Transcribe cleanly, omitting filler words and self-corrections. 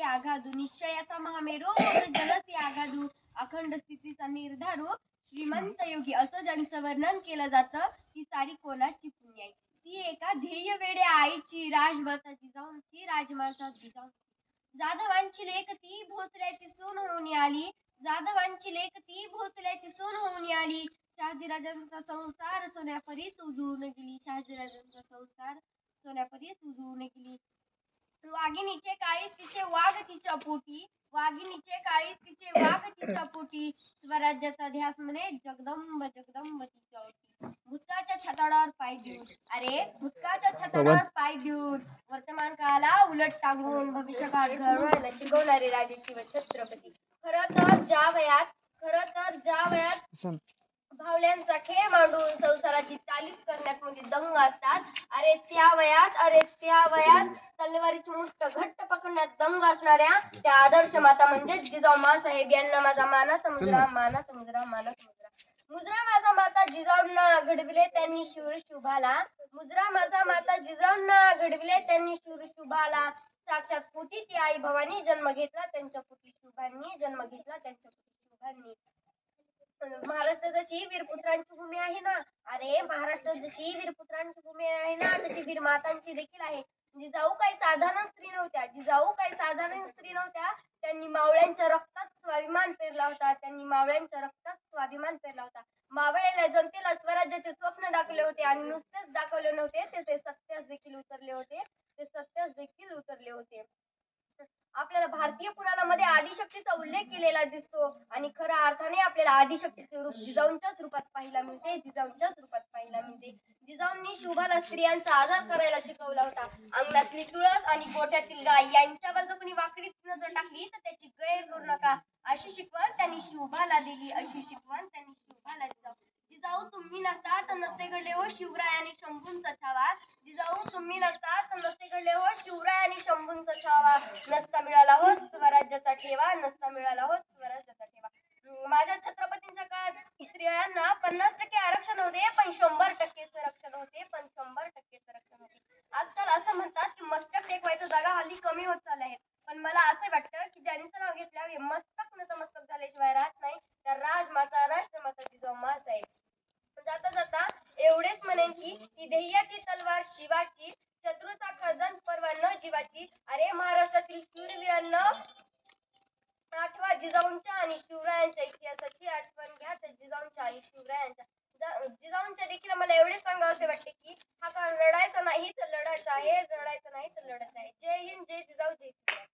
जलसी आघादू निश्चयाचा महामेरू मग जलसी आघादू अखंड स्थितीचा निर्धारू श्रीमंत योगी असं ज्यांचं वर्णन केलं जातं ती सारी कोणाची पुण्याई. ती एका ध्येय वेड्या आईची राजमाता जिजाऊंची राजमाता जिजाऊंची. जाधवांची लेक ती भोसल्याची सून होऊन आली. जाधवांची लेक ती भोसल्याची सून होऊन आली. शहाजीराजांचा संसार सोन्यापरीस उजळून गेली. शहाजीराजांचा संसार सोन्यापरीस उजळून गेली. वाघिणीचे काळीज तिचे वाघ तिच्या पोटी. वाघिणीचे काळीज तिचे वाघ तिच्या पोटी. स्वराज्याचा ध्यास म्हणे जगदंब जगदंब तिच्या ओटी. भूतकाळच्या छताडावर पाय देऊन अरे भूतकाळच्या छताडावर पाय देऊन वर्तमान काळाला उलट टांगून भविष्य काळ घडवायला शिकवणारे राजे शिवछत्रपती. खरं तर ज्या वयात भावल्यांचा खेळ मांडून संसाराची तालीम करण्यात मुली दंग असतात अरे त्या वयात तलवारीची मुष्ट घट्ट पकडण्यात दंग असणाऱ्या त्या आदर्श माता म्हणजेच जिजाऊ माँसाहेब यांना माझा मानाचा मुजरा मानाचा मुजरा मानाचा मुजरा. मुजरा माझा माता जिजाऊंना घडविले त्यांनी शूर शुभाला. मुजरा माझा माता जिजाऊंना घडविले त्यांनी शूर शुभाला. साक्षात पोटी ती आई भवानी जन्म घेतला त्यांच्या पोटी शुभांनी जन्म घेतला त्यांच्या पोटी शुभांनी. महाराष्ट्र जशी वीरपुत्रांची भूमी आहे ना अरे महाराष्ट्र जशी वीरपुत्रांची भूमी आहे ना तशी वीरमातांची देखील आहे. जिजाऊ काही साधारण स्त्री नव्हत्या. त्यांनी मावळ्यांच्या रक्तात स्वाभिमान पेरला होता. मावळलेल्या जनतेला स्वराज्याचे स्वप्न दाखवले होते आणि नुसतेच दाखवले नव्हते ते सत्यास देखील उतरले होते. आपल्याला भारतीय पुराणामध्ये आदिशक्तीचा उल्लेख केलेला दिसतो आणि खऱ्या अर्थाने आपल्याला आदिशक्तीचे रूप जिजाऊंच्याच रूपात पाहायला मिळते. जिजाऊंनी शुभाला स्त्रियांचा आदर करायला शिकवला होता. अंगणातली तुळस आणि गोठ्यातील गाय यांच्यावर जर कोणी वाकडी नजर टाकली तर त्याची गैर करू नका अशी शिकवण त्यांनी शुभाला दिली. जिजाऊ तुम्ही नसता तर नसते घडले हो शिवराय आणि शंभूंचा छावा. जिजाऊ तुम्ही नसता तर नसते घडले हो शिवराय आणि शंभूंचा छावा. नसता मिळाला हो स्वराज्याचा ठेवा. माझ्या छत्रपतींच्या काळात स्त्रियांना 50% आरक्षण होते पण 100% संरक्षण होते. आजकाल असं म्हणतात की मस्तक टेकवायच्या जागा हल्ली कमी होत चालल्या आहेत. पण मला असं वाटतं की ज्यांचं नाव घेतल्यावर हे मस्तक नतमस्तक झाल्याशिवाय राहत नाही त्या राजमाता राष्ट्रमाता जिजाऊ माँसाहेब. जाता जाता एवढेच म्हणेन की ध्येयाची तलवार शिवाची शत्रूचा खर्जन परवा न जीवाची. अरे महाराष्ट्रातील शूरवीरांना आठवा जिजाऊंच्या आणि शिवरायांच्या इतिहासाची आठवण घ्या. तर जिजाऊंच्या आणि जिजाऊंच्या देखील मला एवढे सांगावे वाटते की हा काळ रडायचा नाही तर लढायचा आहे. जय हिंद जय जिजाऊ जय शिवराय.